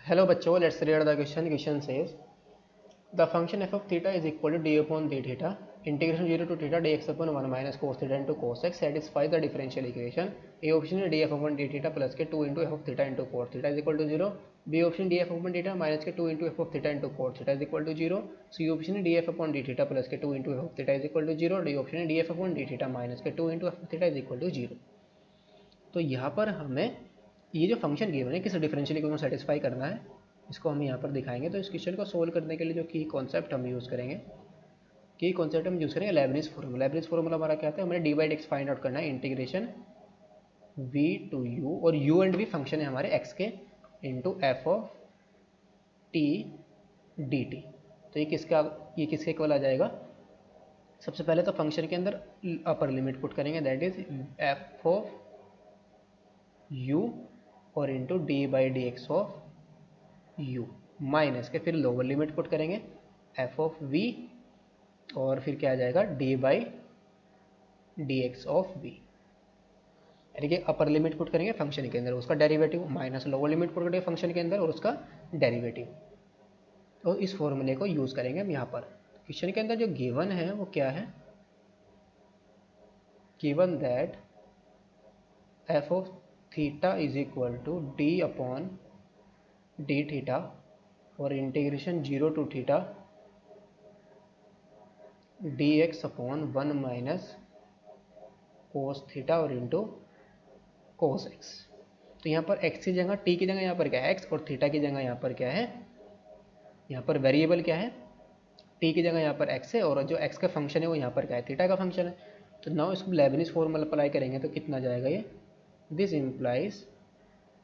Hello बच्चों, let's read the question. Question says the function f of theta is equal to d upon d theta integration 0 to theta dx upon 1 minus cos theta into cos x satisfies the differential equation. A option is df upon d theta plus k 2 into f of theta into cos theta is equal to 0. B option df upon theta minus k 2 into f of theta into cos theta is equal to 0. C option is df upon d theta plus k 2 into f of theta is equal to 0. D option is df upon d theta minus k 2 into f of theta is equal to 0. तो यहाँ पर हमें ये जो function given है किस differential equation को satisfy करना है, इसको हम यहाँ पर दिखाएंगे। तो इस क्वेश्चन को सोल्व करने के लिए जो की कॉन्सेप्ट हम यूज़ करेंगे, लेबनिज़ फॉर्मूला। लेबनिज़ फॉर्मूला हमारा क्या था, हमें D by d x find out करना है, इंटीग्रेशन वी टू यू, और यू एंड वी फंक्शन है हमारे एक्स के, into f of T D T. तो ये किसके इक्वल आ जाएगा। सबसे पहले तो फंक्शन के अंदर अपर लिमिट पुट करेंगे, that is f of u और into d by d x of u minus के फिर लोअर लिमिट पुट करेंगे एफ ऑफ वी और फिर क्या आ जाएगा d by d x of v, यानी कि अपर लिमिट पुट करेंगे फंक्शन के अंदर उसका derivative minus lower limit put करेंगे फंक्शन के अंदर और उसका डेरिवेटिव। तो इस फॉर्मूले को यूज़ करेंगे हम यहाँ पर। क्वेश्चन के अंदर जो गिवन है वो क्या है, given that f of theta is equal to d upon d theta और integration 0 to theta d x upon 1 minus cos theta और इंटू कोस एक्स। तो यहाँ पर एक्स की जगह टी की जगह यहाँ पर क्या है एक्स, और थीटा की जगह यहाँ पर क्या है, यहाँ पर वेरिएबल क्या है, टी की जगह यहाँ पर एक्स है और जो एक्स का फंक्शन है वो यहाँ पर क्या है थीटा का फंक्शन है। तो नाउ इसको लेबनिज़ फॉर्मूला अप्लाई करेंगे तो कितना जाएगा ये, this implies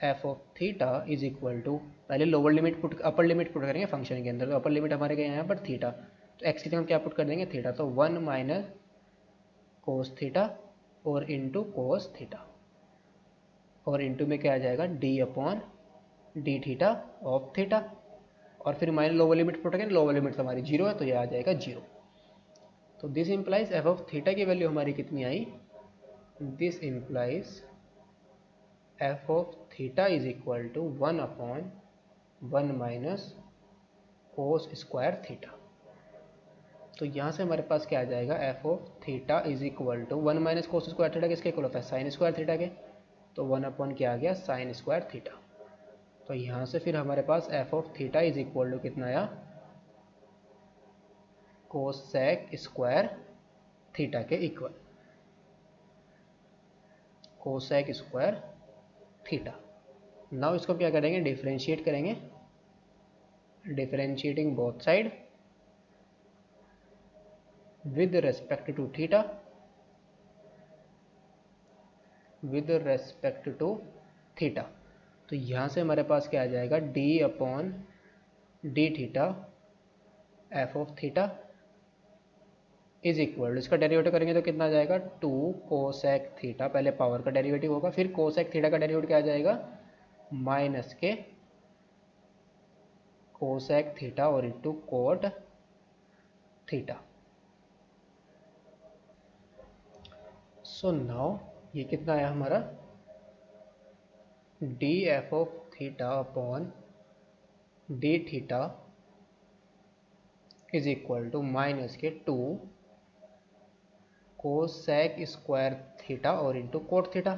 f of theta is equal to, पहले lower limit put upper limit put करेंगे फंक्शन के अंदर, तो अपर लिमिट हमारे क्या यहाँ पर थीटा, तो एक्स की जगह क्या पुट कर देंगे थीटा, तो 1 माइनस कोस थीटा और इंटू कोस थीटा और इंटू में क्या आ जाएगा d upon d theta of theta और फिर माइनस लोअर लिमिट पुट करेंगे, लोअर लिमिट हमारी 0 है तो ये आ जाएगा 0। तो this implies f of theta की वैल्यू हमारी कितनी आई, this implies f of theta is equal to 1 upon 1 minus cos square theta. तो यहाँ से हमारे पास क्या आ जाएगा, F of theta is equal to 1 minus cos square theta किसके इक्वल होता है साइन स्क्वायर थीटा के, तो 1 अपॉन क्या आ गया साइन स्क्वायर थीटा। तो यहाँ से फिर हमारे पास f of theta is equal to कितना आया, कोसेक स्क्वायर थीटा के equal, cosec square theta. Now इसको क्या करेंगे डिफरेंशिएट करेंगे, differentiating both side with respect to theta, with respect to theta. तो यहाँ से हमारे पास क्या आ जाएगा d upon d theta f of theta is equal, इसका डेरिवेटिव करेंगे तो कितना आ जाएगा 2 कोसेक थीटा, पहले पावर का डेरिवेटिव होगा फिर कोसेक थीटा का डेरिवेटिव क्या आ जाएगा माइनस के कोसेक थीटा और into cot theta. So now ये कितना आया हमारा d f of theta upon d theta is equal to minus k 2 cosec square theta और इंटू कोट थीटा,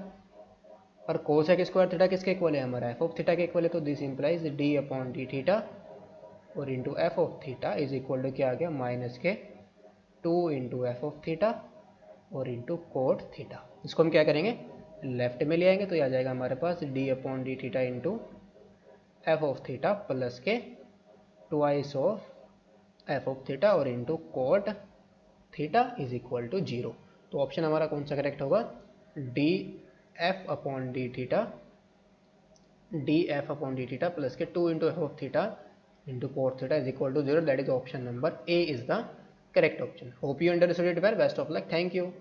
और कोसेक स्क्वायर थीटा किसके इक्वल है हमारा एफ ऑफ थीटा के इक्वल है, तो this implies d upon d theta और into f of theta is equal to क्या आ गया minus k 2 into f of theta और इंटू कोट थीटा। इसको हम क्या करेंगे लेफ्ट में ले आएंगे तो आ जाएगा हमारे पास d upon d theta into f of theta plus k twice of f of theta और into cot theta is equal to 0। तो ऑप्शन हमारा कौन सा करेक्ट होगा, d f upon d theta, d f upon d theta plus k 2 into f of theta into cot theta is equal to 0, that is option number a is the correct option. Hope you understood it well, best of luck, thank you.